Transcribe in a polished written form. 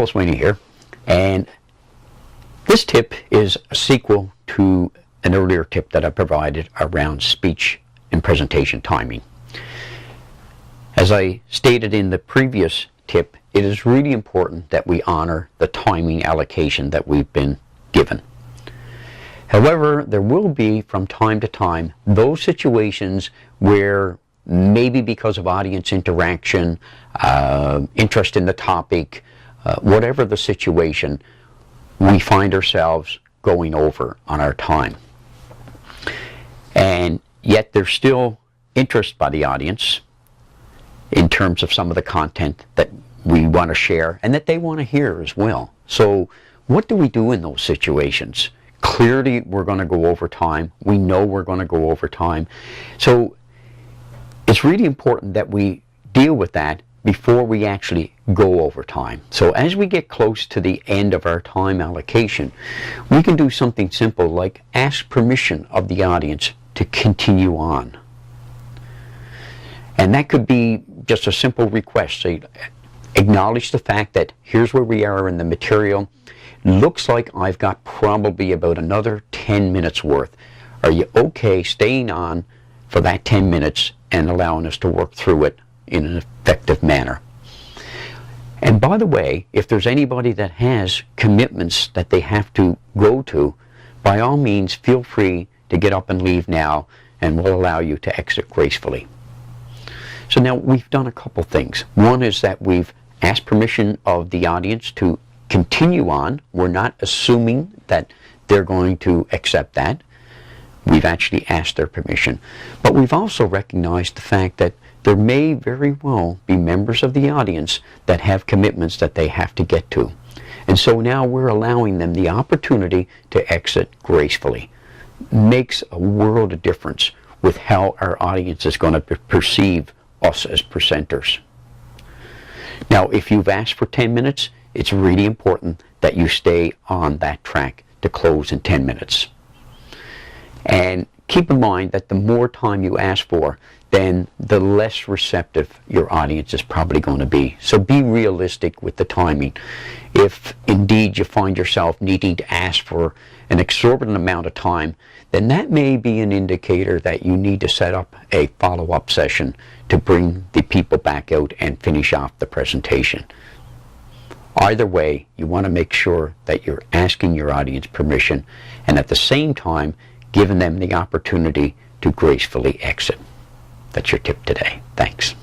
Hello, Sweeney here, and this tip is a sequel to an earlier tip that I provided around speech and presentation timing. As I stated in the previous tip, it is really important that we honor the timing allocation that we've been given. However, there will be from time to time those situations where maybe because of audience interaction, interest in the topic, whatever the situation, we find ourselves going over on our time. And yet there's still interest by the audience in terms of some of the content that we want to share and that they want to hear as well. So what do we do in those situations? Clearly we're going to go over time. We know we're going to go over time. So it's really important that we deal with that before we actually go over time. So as we get close to the end of our time allocation, we can do something simple like ask permission of the audience to continue on. And that could be just a simple request. Say, acknowledge the fact that here's where we are in the material. Looks like I've got probably about another 10 minutes worth. Are you okay staying on for that 10 minutes and allowing us to work through it in an effective manner? And by the way, if there's anybody that has commitments that they have to go to, by all means feel free to get up and leave now, and we'll allow you to exit gracefully. So now we've done a couple things. One is that we've asked permission of the audience to continue on. We're not assuming that they're going to accept that. We've actually asked their permission. But we've also recognized the fact that there may very well be members of the audience that have commitments that they have to get to. And so now we're allowing them the opportunity to exit gracefully. Makes a world of difference with how our audience is going to perceive us as presenters. Now, if you've asked for 10 minutes, it's really important that you stay on that track to close in 10 minutes. And keep in mind that the more time you ask for, then the less receptive your audience is probably going to be. So be realistic with the timing. If indeed you find yourself needing to ask for an exorbitant amount of time, then that may be an indicator that you need to set up a follow-up session to bring the people back out and finish off the presentation. Either way, you want to make sure that you're asking your audience permission and at the same time giving them the opportunity to gracefully exit. That's your tip today. Thanks.